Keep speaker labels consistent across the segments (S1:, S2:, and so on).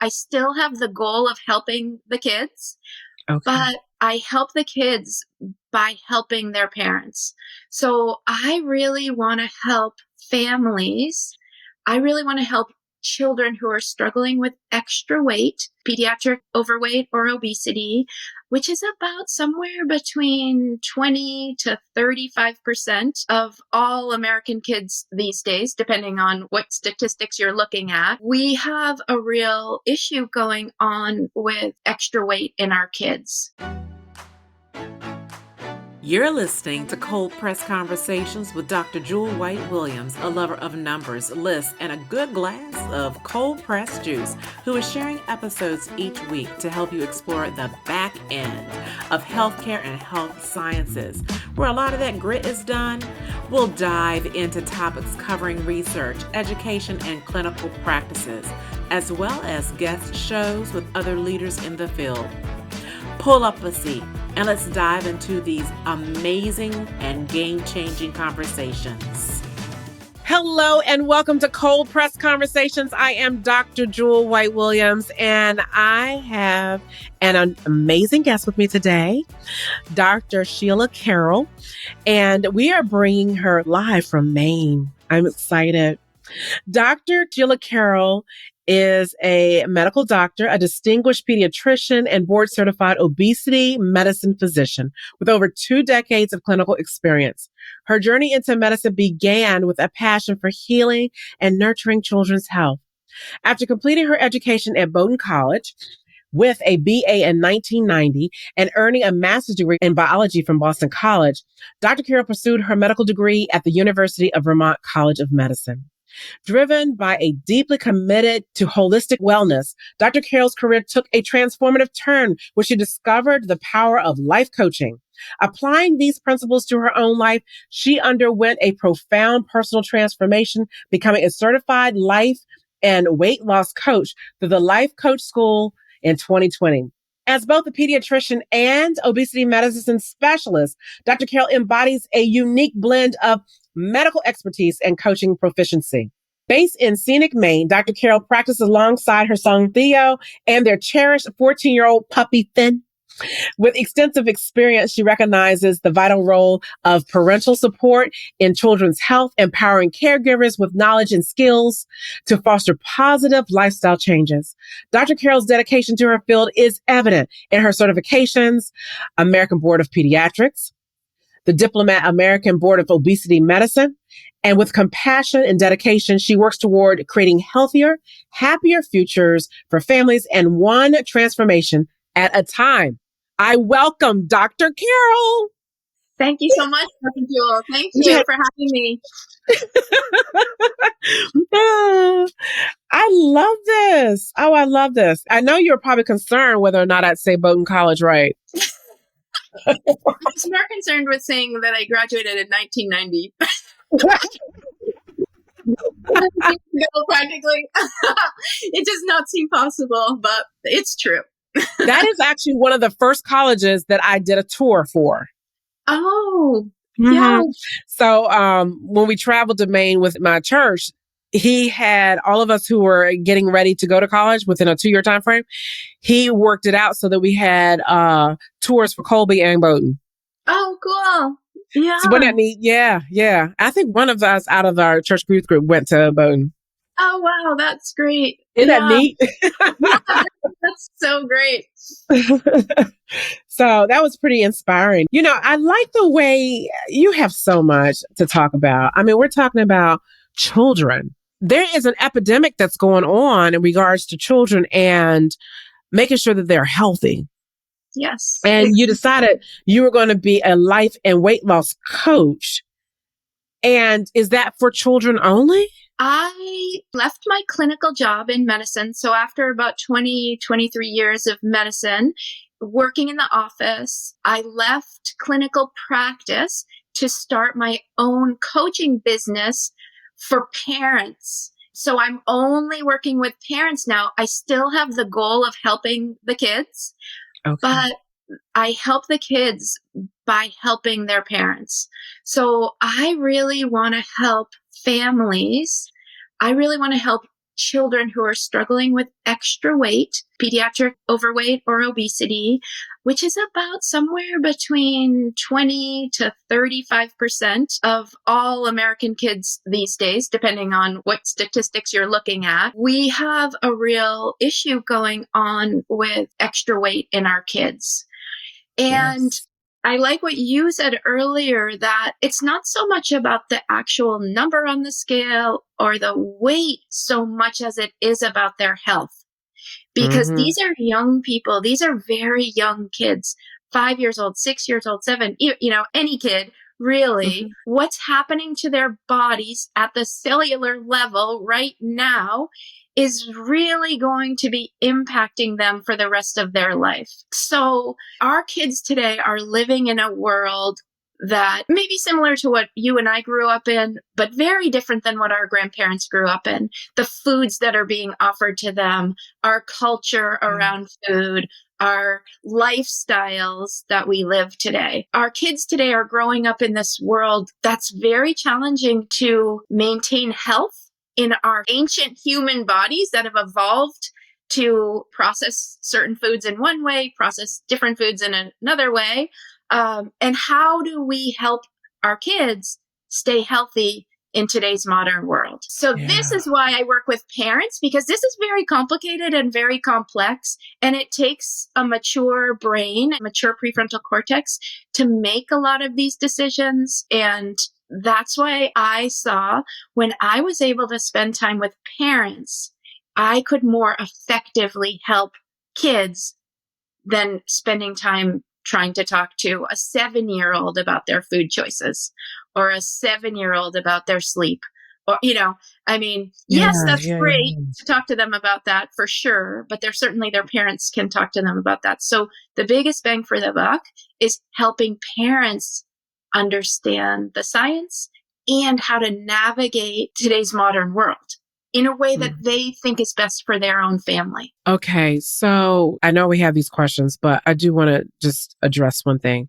S1: I still have the goal of helping the kids,
S2: Okay.
S1: but I help the kids by helping their parents. So I really want to help families. I really want to help children who are struggling with extra weight, pediatric overweight or obesity, which is about somewhere between 20 to 35% of all American kids these days, depending on what statistics you're looking at. We have a real issue going on with extra weight in our kids.
S3: You're listening to Cold Press Conversations with Dr. Jewel White Williams, a lover of numbers, lists, and a good glass of cold press juice, who is sharing episodes each week to help you explore the back end of healthcare and health sciences. Where a lot of that grit is done, we'll dive into topics covering research, education, and clinical practices, as well as guest shows with other leaders in the field. Pull up a seat and let's dive into these amazing and game-changing conversations.
S2: Hello and welcome to Cold Press Conversations. I am Dr. Jewel White Williams, and I have an amazing guest with me today, Dr. Sheila Carroll, and we are bringing her live from Maine. I'm excited. Dr. Sheila Carroll is a medical doctor, a distinguished pediatrician, and board-certified obesity medicine physician with over 2 decades of clinical experience. Her journey into medicine began with a passion for healing and nurturing children's health. After completing her education at Bowdoin College with a BA in 1990 and earning a master's degree in biology from Boston College, Dr. Carroll pursued her medical degree at the University of Vermont College of Medicine. Driven by a deeply committed to holistic wellness, Dr. Carroll's career took a transformative turn when she discovered the power of life coaching. Applying these principles to her own life, she underwent a profound personal transformation, becoming a certified life and weight loss coach through the Life Coach School in 2020. As both a pediatrician and obesity medicine specialist, Dr. Carroll embodies a unique blend of medical expertise and coaching proficiency. Based in scenic Maine, Dr. Carroll practices alongside her son Theo and their cherished 14-year-old puppy Finn. With extensive experience, she recognizes the vital role of parental support in children's health, empowering caregivers with knowledge and skills to foster positive lifestyle changes. Dr. Carroll's dedication to her field is evident in her certifications, American Board of Pediatrics, the Diplomat American Board of Obesity Medicine, and with compassion and dedication, she works toward creating healthier, happier futures for families and one transformation at a time. I welcome Dr. Carroll.
S1: Thank you so much, Dr. Jewel. Thank you for having me.
S2: I love this. Oh, I love this. I know you're probably concerned whether or not I'd say Bowdoin College right.
S1: I was more concerned with saying that I graduated in 1990. Practically. It does not seem possible, but it's true.
S2: That is actually one of the first colleges that I did a tour for.
S1: Oh,
S2: yeah. So when we traveled to Maine with my church, he had all of us who were getting ready to go to college within a 2-year time frame. He worked it out so that we had tours for Colby and Bowdoin.
S1: Oh, cool. Yeah.
S2: So wasn't that neat? Yeah. I think one of us out of our church youth group went to Bowdoin.
S1: Oh, wow. That's great.
S2: Isn't that neat?
S1: That's so great.
S2: So that was pretty inspiring. You know, I like the way you have so much to talk about. I mean, we're talking about children. There is an epidemic that's going on in regards to children and making sure that they're healthy.
S1: Yes.
S2: And you decided you were going to be a life and weight loss coach. And is that for children only?
S1: I left my clinical job in medicine. So after about 20, 23 years of medicine, working in the office, I left clinical practice to start my own coaching business for parents. So I'm only working with parents now. I still have the goal of helping the kids, but I help the kids by helping their parents. So I really want to help families. I really want to help children who are struggling with extra weight, pediatric overweight or obesity, which is about somewhere between 20 to 35% of all American kids these days, depending on what statistics you're looking at. We have a real issue going on with extra weight in our kids. And
S2: Yes.
S1: I like what you said earlier, that it's not so much about the actual number on the scale or the weight so much as it is about their health. Because
S2: Mm-hmm.
S1: these are young people. These are very young kids, 5 years old, 6 years old, seven, any kid, really.
S2: Mm-hmm.
S1: What's happening to their bodies at the cellular level right now is really going to be impacting them for the rest of their life. So our kids today are living in a world that may be similar to what you and I grew up in, but very different than what our grandparents grew up in. The foods that are being offered to them, our culture around food, our lifestyles that we live today. Our kids today are growing up in this world that's very challenging to maintain health in our ancient human bodies that have evolved to process certain foods in one way, process different foods in another way. And how do we help our kids stay healthy in today's modern world? So this
S2: Yeah.
S1: is why I work with parents, because this is very complicated and very complex, and it takes a mature brain, a mature prefrontal cortex to make a lot of these decisions. And that's why I saw, when I was able to spend time with parents, I could more effectively help kids than spending time trying to talk to a 7-year-old about their food choices or a 7-year-old about their sleep. Or,
S2: Yeah.
S1: yes, that's
S2: Yeah.
S1: great to talk to them about that for sure, but their parents can talk to them about that. So the biggest bang for the buck is helping parents understand the science and how to navigate today's modern world in a way that they think is best for their own family.
S2: Okay, so I know we have these questions, but I do want to just address one thing.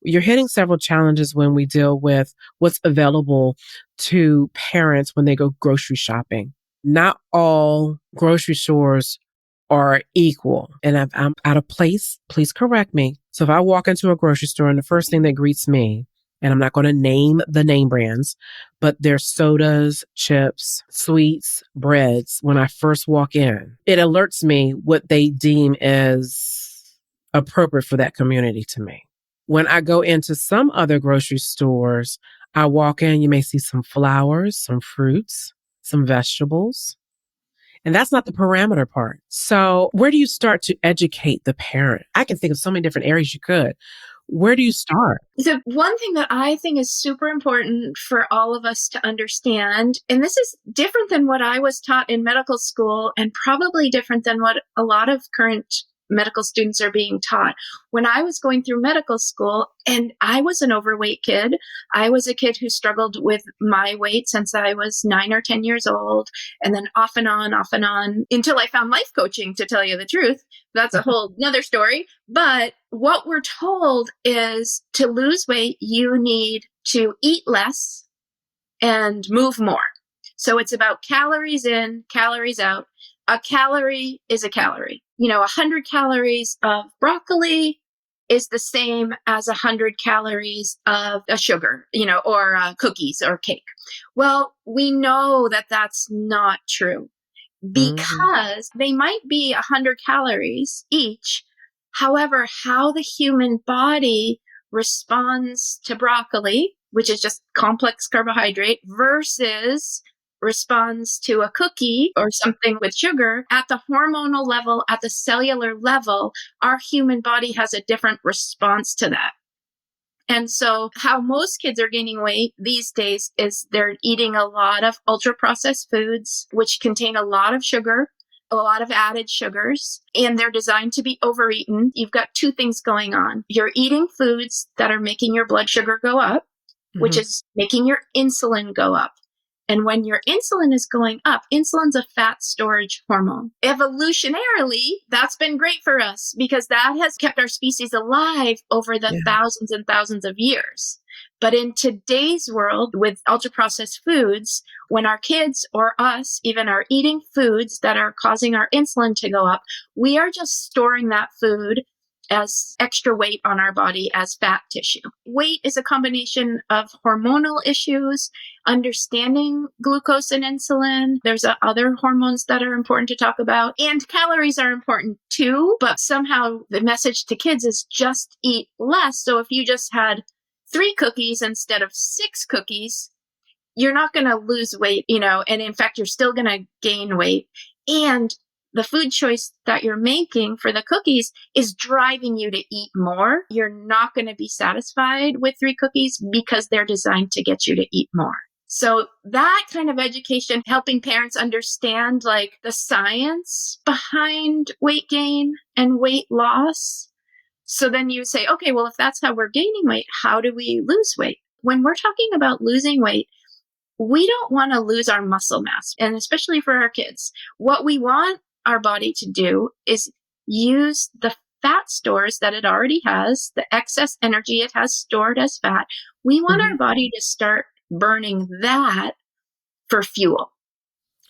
S2: You're hitting several challenges when we deal with what's available to parents when they go grocery shopping. Not all grocery stores are equal. And if I'm out of place, please correct me. So if I walk into a grocery store and the first thing that greets me, and I'm not going to name the name brands, but there's sodas, chips, sweets, breads. When I first walk in, it alerts me what they deem as appropriate for that community to me. When I go into some other grocery stores, I walk in, you may see some flowers, some fruits, some vegetables. And that's not the parameter part. So where do you start to educate the parent? I can think of so many different areas you could. Where do you start?
S1: The one thing that I think is super important for all of us to understand, and this is different than what I was taught in medical school and probably different than what a lot of current medical students are being taught. When I was going through medical school, and I was an overweight kid, I was a kid who struggled with my weight since I was 9 or 10 years old, and then off and on, until I found life coaching, to tell you the truth. That's a whole nother story. But what we're told is to lose weight, you need to eat less and move more. So it's about calories in, calories out. A calorie is a calorie. 100 calories of broccoli is the same as 100 calories of a sugar, or cookies or cake. Well, we know that that's not true,
S2: Mm-hmm.
S1: because they might be 100 calories each. However, how the human body responds to broccoli, which is just complex carbohydrate, versus responds to a cookie or something with sugar, at the hormonal level, at the cellular level, our human body has a different response to that. And so how most kids are gaining weight these days is they're eating a lot of ultra processed foods, which contain a lot of sugar, a lot of added sugars, and they're designed to be overeaten. You've got two things going on. You're eating foods that are making your blood sugar go up, which
S2: Mm-hmm.
S1: is making your insulin go up. And when your insulin is going up, insulin's a fat storage hormone. Evolutionarily, that's been great for us because that has kept our species alive over the thousands and thousands of years. But in today's world with ultra-processed foods, when our kids or us even are eating foods that are causing our insulin to go up, we are just storing that food as extra weight on our body as fat tissue. Weight is a combination of hormonal issues, understanding glucose and insulin. There's other hormones that are important to talk about, and calories are important too, but somehow the message to kids is just eat less. So if you just had 3 cookies instead of 6 cookies, you're not going to lose weight, and in fact, you're still going to gain weight. And the food choice that you're making for the cookies is driving you to eat more. You're not going to be satisfied with 3 cookies because they're designed to get you to eat more. So that kind of education, helping parents understand like the science behind weight gain and weight loss. So then you say, okay, well, if that's how we're gaining weight, how do we lose weight? When we're talking about losing weight, we don't want to lose our muscle mass, and especially for our kids. What we want our body to do is use the fat stores that it already has, the excess energy it has stored as fat. We want our body to start burning that for fuel.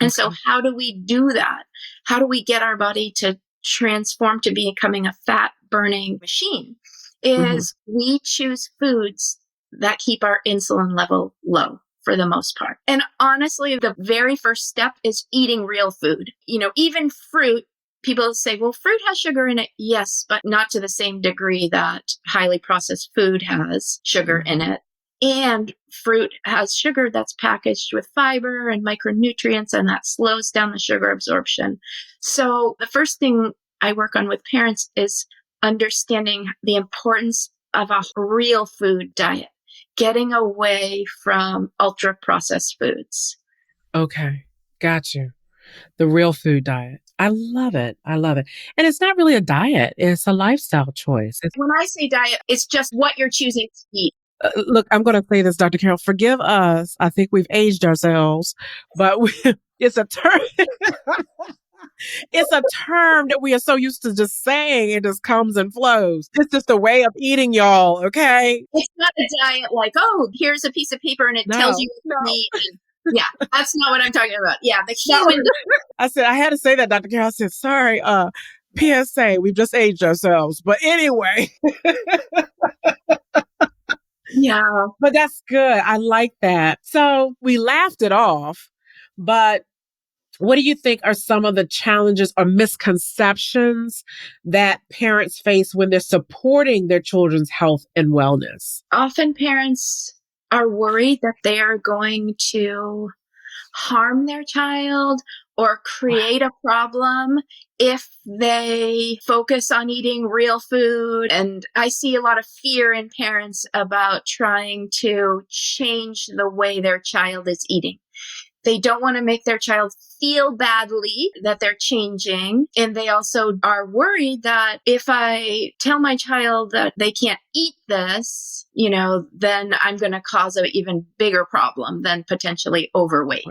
S1: And so how do we do that? How do we get our body to transform to becoming a fat burning machine? Is we choose foods that keep our insulin level low for the most part. And honestly, the very first step is eating real food. Even fruit, people say, well, fruit has sugar in it. Yes, but not to the same degree that highly processed food has sugar in it. And fruit has sugar that's packaged with fiber and micronutrients, and that slows down the sugar absorption. So the first thing I work on with parents is understanding the importance of a real food diet, getting away from ultra-processed foods.
S2: Okay, got you. The real food diet. I love it. I love it. And it's not really a diet. It's a lifestyle choice.
S1: When I say diet, it's just what you're choosing to eat.
S2: Look, I'm going to say this, Dr. Carroll. Forgive us. I think we've aged ourselves, but it's a term. It's a term that we are so used to just saying. It just comes and flows. It's just a way of eating, y'all. Okay.
S1: It's not a diet like, oh, here's a piece of paper and it tells you what to eat. Yeah, that's not what I'm talking about. Yeah, the human.
S2: I said, I had to say that, Dr. Carroll. I said, sorry, PSA, we've just aged ourselves. But anyway.
S1: Yeah.
S2: But that's good. I like that. So we laughed it off, but what do you think are some of the challenges or misconceptions that parents face when they're supporting their children's health and wellness?
S1: Often parents are worried that they are going to harm their child or create a problem if they focus on eating real food. And I see a lot of fear in parents about trying to change the way their child is eating. They don't want to make their child feel badly that they're changing. And they also are worried that if I tell my child that they can't eat this, then I'm going to cause an even bigger problem than potentially overweight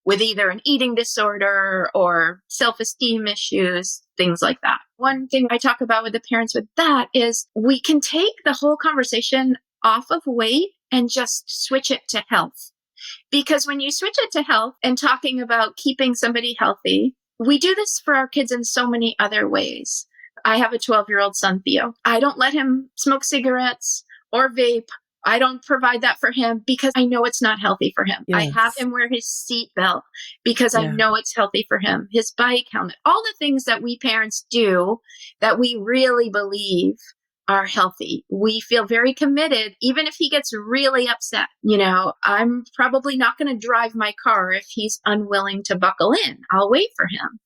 S1: with either an eating disorder or self-esteem issues, things like that. One thing I talk about with the parents with that is we can take the whole conversation off of weight and just switch it to health. Because when you switch it to health and talking about keeping somebody healthy, we do this for our kids in so many other ways. I have a 12-year-old son, Theo. I don't let him smoke cigarettes or vape. I don't provide that for him because I know it's not healthy for him. Yes. I have him wear his seatbelt because I know it's healthy for him. His bike helmet, all the things that we parents do that we really believe are healthy. We feel very committed, even if he gets really upset. I'm probably not going to drive my car if he's unwilling to buckle in. I'll wait for him,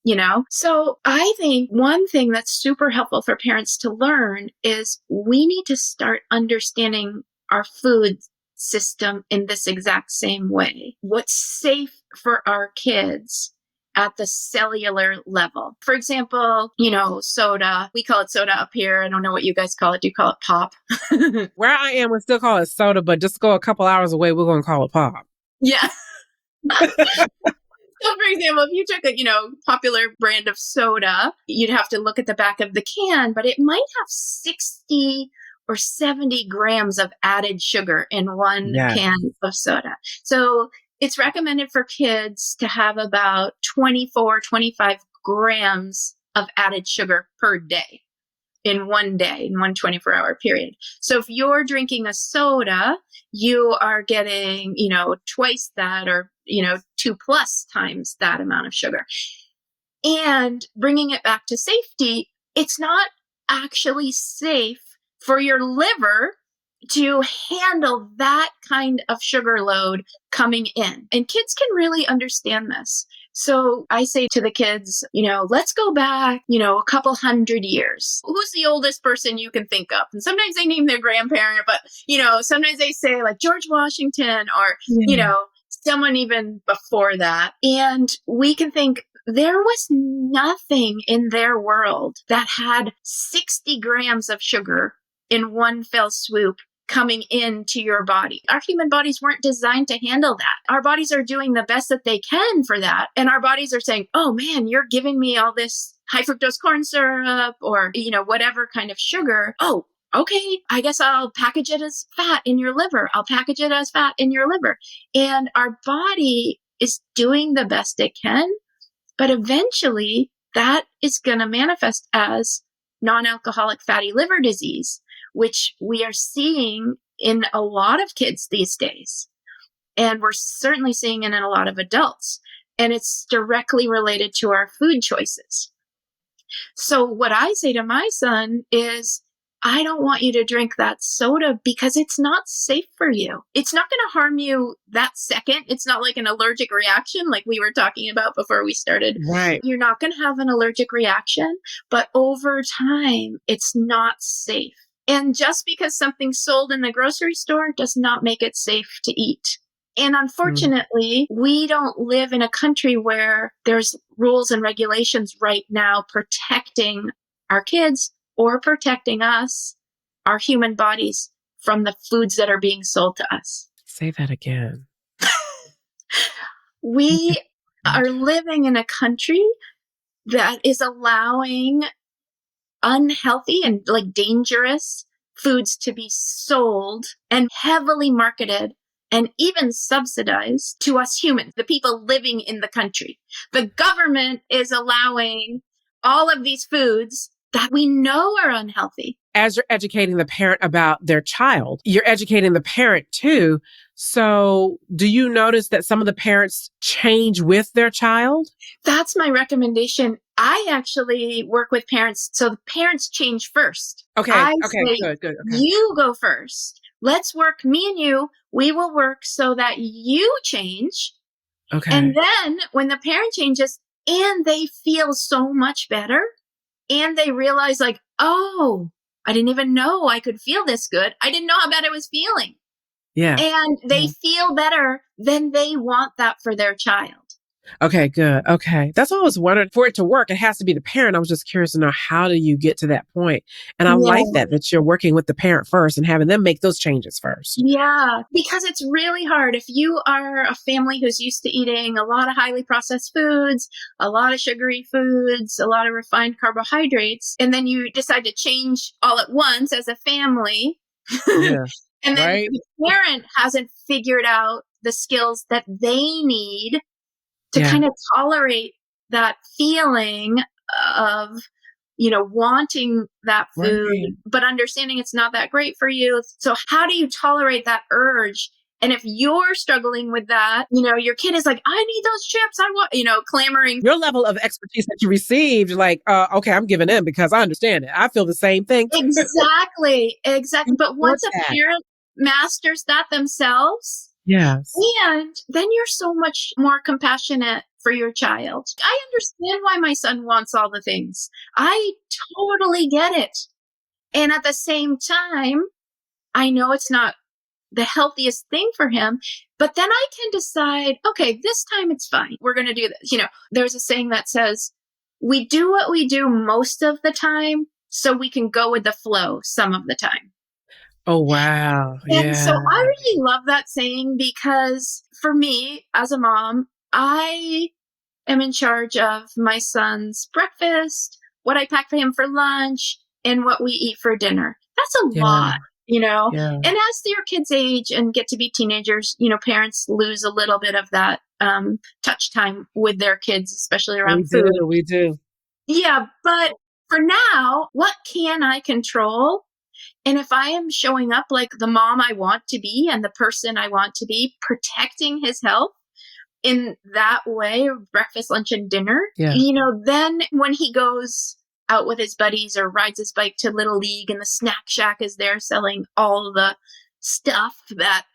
S1: So I think one thing that's super helpful for parents to learn is we need to start understanding our food system in this exact same way. What's safe for our kids at the cellular level. For example, soda. We call it soda up here. I don't know what you guys call it. Do you call it pop?
S2: Where I am, we still call it soda, but just go a couple hours away, we're going to call it pop.
S1: Yeah. So, for example, if you took a, popular brand of soda, you'd have to look at the back of the can, but it might have 60 or 70 grams of added sugar in one
S2: Yeah.
S1: can of soda. So it's recommended for kids to have about 24, 25 grams of added sugar per day in one day, in one 24-hour period. So if you're drinking a soda, you are getting, twice that or, 2+ times that amount of sugar. And bringing it back to safety, it's not actually safe for your liver to handle that kind of sugar load coming in. And kids can really understand this. So I say to the kids, let's go back, a couple 100 years. Who's the oldest person you can think of? And sometimes they name their grandparent, but, sometimes they say like George Washington or, someone even before that. And we can think, there was nothing in their world that had 60 grams of sugar in one fell swoop coming into your body. Our human bodies weren't designed to handle that. Our bodies are doing the best that they can for that. And our bodies are saying, oh man, you're giving me all this high fructose corn syrup or, whatever kind of sugar. Oh, okay, I guess I'll package it as fat in your liver. I'll package it as fat in your liver. And our body is doing the best it can. But eventually, that is going to manifest as non-alcoholic fatty liver disease, which we are seeing in a lot of kids these days. And we're certainly seeing it in a lot of adults. And it's directly related to our food choices. So what I say to my son is, I don't want you to drink that soda because it's not safe for you. It's not going to harm you that second. It's not like an allergic reaction like we were talking about before we started.
S2: Right.
S1: You're not going to have an allergic reaction, but over time, it's not safe. And just because something's sold in the grocery store does not make it safe to eat. And unfortunately, we don't live in a country where there's rules and regulations right now protecting our kids or protecting us, our human bodies, from the foods that are being sold to us.
S2: Say that again.
S1: We are living in a country that is allowing unhealthy and like dangerous foods to be sold and heavily marketed and even subsidized to us humans, the people living in the country. The government is allowing all of these foods that we know are unhealthy.
S2: As you're educating the parent about their child, you're educating the parent too. So do you notice that some of the parents change with their child?
S1: That's my recommendation. I actually work with parents. So the parents change first.
S2: Okay.
S1: I
S2: Okay.
S1: say,
S2: Good. Okay.
S1: You go first. Let's work, me and you. We will work so that you change.
S2: Okay.
S1: And then when the parent changes and they feel so much better and they realize like, oh, I didn't even know I could feel this good. I didn't know how bad I was feeling.
S2: Yeah.
S1: And they feel better, then they want that for their child.
S2: Okay, good. Okay. That's all I was wondering. For it to work, it has to be the parent. I was just curious to know, how do you get to that point? And I like that you're working with the parent first and having them make those changes first.
S1: Yeah, because it's really hard. If you are a family who's used to eating a lot of highly processed foods, a lot of sugary foods, a lot of refined carbohydrates, and then you decide to change all at once as a family.
S2: Yeah.
S1: And then
S2: Right?
S1: the parent hasn't figured out the skills that they need to kind of tolerate that feeling of, wanting that food, but understanding it's not that great for you. So how do you tolerate that urge? And if you're struggling with that, your kid is like, I need those chips. I want, clamoring.
S2: Your level of expertise that you received, like, okay, I'm giving in because I understand it. I feel the same thing.
S1: Exactly. But once a parent masters that themselves,
S2: yes,
S1: and then you're so much more compassionate for your child. I understand why my son wants all the things. I totally get it. And at the same time, I know it's not the healthiest thing for him, but then I can decide, okay, this time it's fine. We're going to do this. There's a saying that says, we do what we do most of the time so we can go with the flow some of the time.
S2: Oh, wow.
S1: And so I really love that saying because for me as a mom, I am in charge of my son's breakfast, what I pack for him for lunch, and what we eat for dinner. That's a
S2: Yeah.
S1: lot, you know?
S2: Yeah.
S1: And as your kids age and get to be teenagers, parents lose a little bit of that touch time with their kids, especially
S2: We
S1: around
S2: do.
S1: food.
S2: We do.
S1: Yeah, but for now, what can I control? And if I am showing up like the mom I want to be and the person I want to be, protecting his health in that way, breakfast, lunch, and dinner,
S2: Yeah.
S1: then when he goes out with his buddies or rides his bike to Little League and the snack shack is there selling all the stuff that,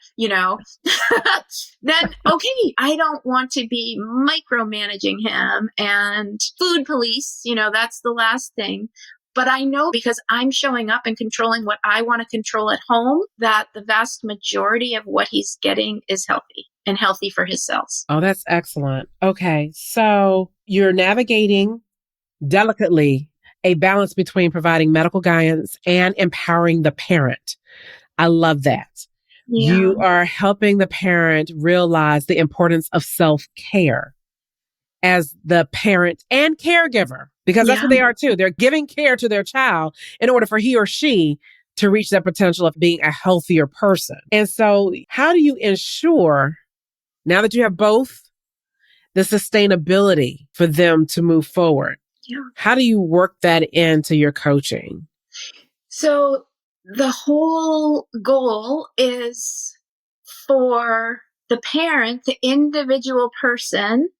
S1: then okay, I don't want to be micromanaging him and food police, that's the last thing. But I know because I'm showing up and controlling what I want to control at home, that the vast majority of what he's getting is healthy and healthy for his cells.
S2: Oh, that's excellent. Okay. So you're navigating delicately a balance between providing medical guidance and empowering the parent. I love that.
S1: Yeah.
S2: You are helping the parent realize the importance of self-care as the parent and caregiver, because that's what they are too. They're giving care to their child in order for he or she to reach that potential of being a healthier person. And so how do you ensure, now that you have both, the sustainability for them to move forward?
S1: Yeah.
S2: How do you work that into your coaching?
S1: So the whole goal is for the parent, the individual person,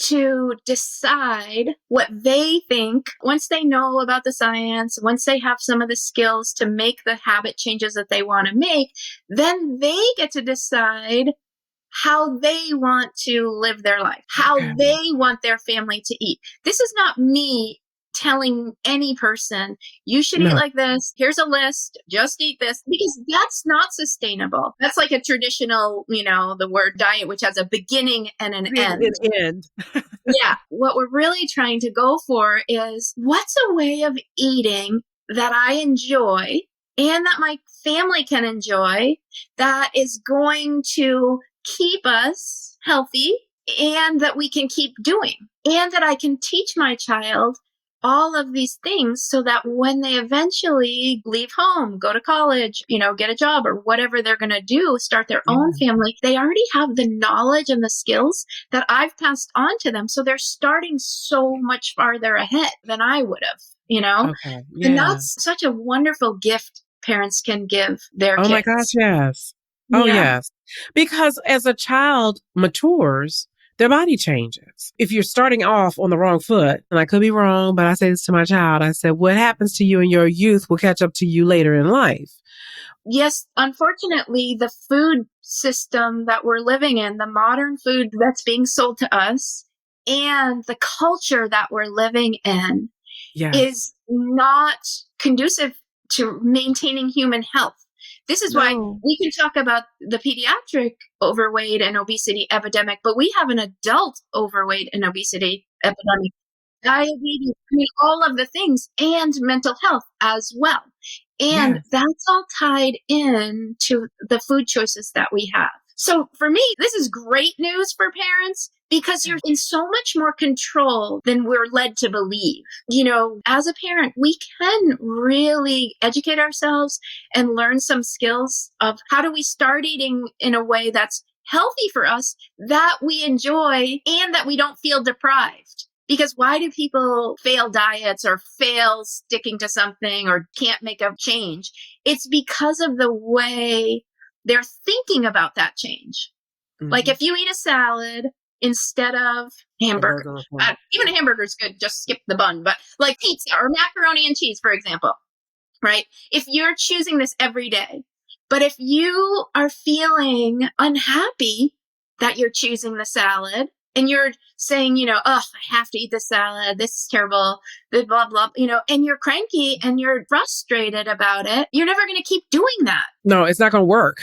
S1: to decide what they think once they know about the science, once they have some of the skills to make the habit changes that they want to make, then they get to decide how they want to live their life, how they want their family to eat. This is not me telling any person, you should eat like this. Here's a list. Just eat this, because that's not sustainable. That's like a traditional, the word diet, which has a beginning and an end. Yeah. What we're really trying to go for is, what's a way of eating that I enjoy and that my family can enjoy, that is going to keep us healthy and that we can keep doing, and that I can teach my child all of these things so that when they eventually leave home, go to college, get a job or whatever they're going to do, start their own family, they already have the knowledge and the skills that I've passed on to them. So they're starting so much farther ahead than I would have,
S2: Okay. Yeah.
S1: And that's such a wonderful gift parents can give their kids.
S2: Oh my gosh, yes. Oh, yes. Because as a child matures, their body changes. If you're starting off on the wrong foot, and I could be wrong, but I say this to my child, I said, what happens to you in your youth will catch up to you later in life.
S1: Yes, unfortunately, the food system that we're living in, the modern food that's being sold to us, and the culture that we're living in is not conducive to maintaining human health. This is why we can talk about the pediatric overweight and obesity epidemic, but we have an adult overweight and obesity epidemic, diabetes, all of the things, and mental health as well. And that's all tied in to the food choices that we have. So for me, this is great news for parents, because you're in so much more control than we're led to believe. As a parent, we can really educate ourselves and learn some skills of how do we start eating in a way that's healthy for us, that we enjoy, and that we don't feel deprived. Because why do people fail diets or fail sticking to something or can't make a change? It's because of the way they're thinking about that change. Mm-hmm. Like if you eat a salad instead of hamburger, even a hamburger is good, just skip the bun, but like pizza or macaroni and cheese, for example, right? If you're choosing this every day, but if you are feeling unhappy that you're choosing the salad, and you're saying, I have to eat this salad, this is terrible, blah, blah, and you're cranky and you're frustrated about it, you're never going to keep doing that.
S2: No, it's not going to work.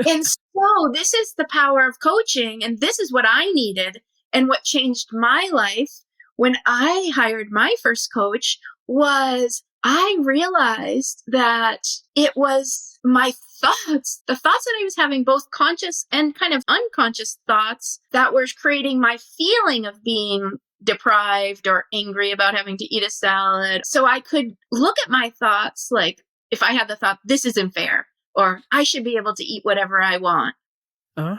S1: And so this is the power of coaching. And this is what I needed. And what changed my life when I hired my first coach was I realized that it was my thoughts, the thoughts that I was having, both conscious and kind of unconscious thoughts that were creating my feeling of being deprived or angry about having to eat a salad. So I could look at my thoughts like if I had the thought, this isn't fair, or I should be able to eat whatever I want.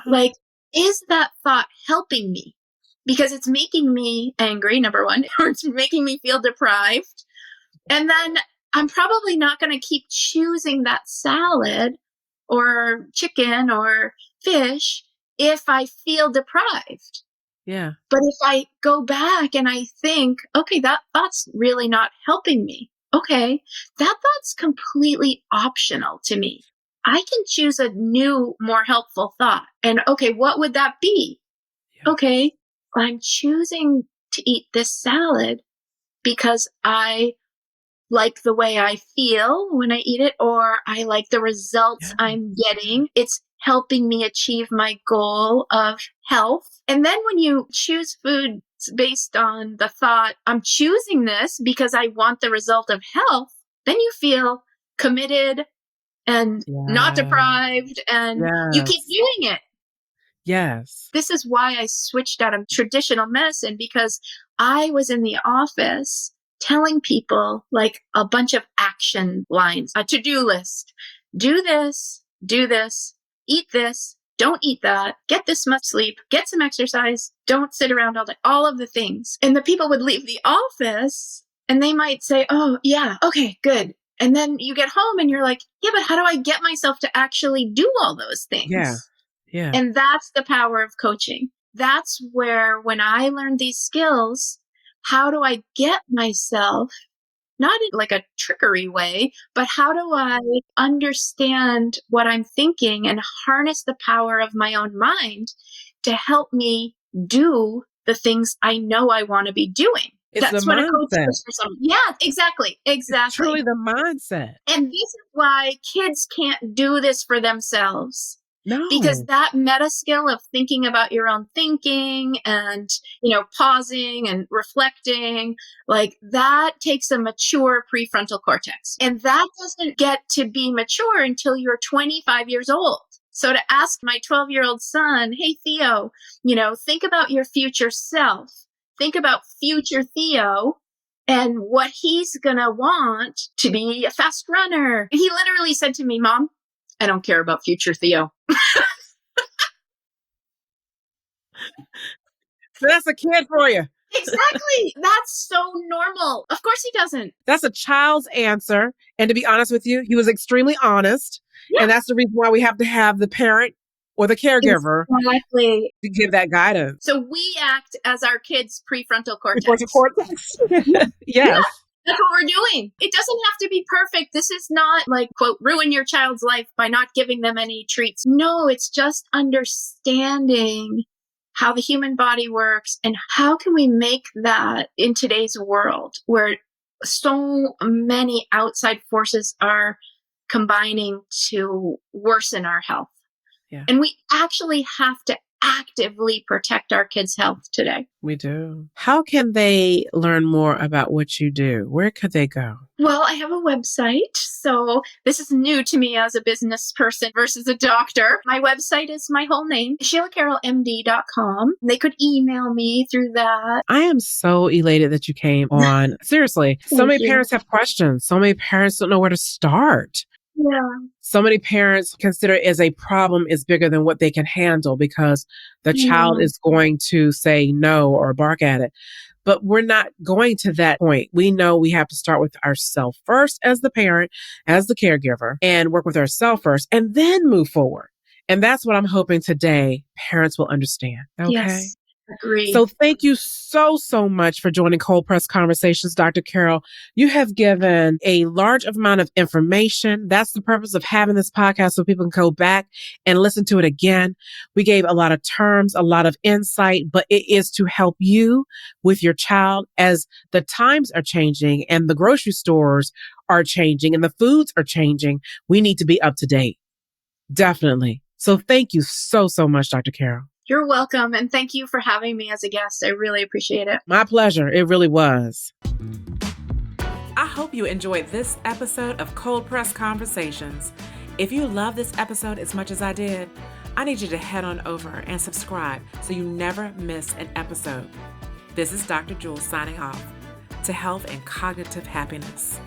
S1: Like, is that thought helping me? Because it's making me angry, number one, or it's making me feel deprived. And then I'm probably not going to keep choosing that salad or chicken or fish if I feel deprived.
S2: Yeah.
S1: But if I go back and I think, okay, that thought's really not helping me. Okay, that thought's completely optional to me. I can choose a new, more helpful thought. And okay, what would that be? Yeah. Okay, I'm choosing to eat this salad because I like the way I feel when I eat it, or I like the results I'm getting. It's helping me achieve my goal of health. And then when you choose food based on the thought, I'm choosing this because I want the result of health, then you feel committed and not deprived, and you keep doing it.
S2: Yes.
S1: This is why I switched out of traditional medicine, because I was in the office telling people like a bunch of action lines, a to-do list. Do this, eat this, don't eat that, get this much sleep, get some exercise, don't sit around all day, all of the things. And the people would leave the office and they might say, oh yeah, okay, good. And then you get home and you're like, yeah, but how do I get myself to actually do all those things?
S2: Yeah.
S1: And that's the power of coaching. That's where, when I learned these skills, how do I get myself, not in like a trickery way, but how do I understand what I'm thinking and harness the power of my own mind to help me do the things I know I want to be doing?
S2: That's what a coach
S1: is for someone. Yeah, exactly.
S2: It's truly the mindset.
S1: And this is why kids can't do this for themselves.
S2: No.
S1: Because that meta skill of thinking about your own thinking and, pausing and reflecting, like that takes a mature prefrontal cortex. And that doesn't get to be mature until you're 25 years old. So to ask my 12-year-old son, hey, Theo, think about your future self. Think about future Theo and what he's going to want to be a fast runner. He literally said to me, Mom, I don't care about future Theo.
S2: So that's a kid for you.
S1: Exactly. That's so normal. Of course he doesn't.
S2: That's a child's answer. And to be honest with you, he was extremely honest. Yeah. And that's the reason why we have to have the parent or the caregiver to give that guidance.
S1: So we act as our kids' prefrontal cortex.
S2: Yes.
S1: Yeah. That's what we're doing. It doesn't have to be perfect. This is not like, quote, ruin your child's life by not giving them any treats. No, it's just understanding how the human body works and how can we make that in today's world where so many outside forces are combining to worsen our health.
S2: Yeah.
S1: And we actually have to actively protect our kids' health today.
S2: We do. How can they learn more about what you do? Where could they go?
S1: Well, I have a website. So this is new to me as a business person versus a doctor. My website is my whole name, SheilaCarrollMD.com. They could email me through that.
S2: I am so elated that you came on. Seriously, so many parents have questions. So many parents don't know where to start.
S1: Yeah.
S2: So many parents consider it as a problem is bigger than what they can handle because the child is going to say no or bark at it. But we're not going to that point. We know we have to start with ourselves first as the parent, as the caregiver, and work with ourselves first and then move forward. And that's what I'm hoping today parents will understand. Okay.
S1: Yes. Agreed.
S2: So thank you so much for joining Cold Press Conversations, Dr. Carroll. You have given a large amount of information. That's the purpose of having this podcast, so people can go back and listen to it again. We gave a lot of terms, a lot of insight, but it is to help you with your child as the times are changing and the grocery stores are changing and the foods are changing. We need to be up to date. Definitely. So thank you so much, Dr. Carroll.
S1: You're welcome. And thank you for having me as a guest. I really appreciate it.
S2: My pleasure. It really was.
S3: I hope you enjoyed this episode of Cold Press Conversations. If you love this episode as much as I did, I need you to head on over and subscribe so you never miss an episode. This is Dr. Jewel signing off to health and cognitive happiness.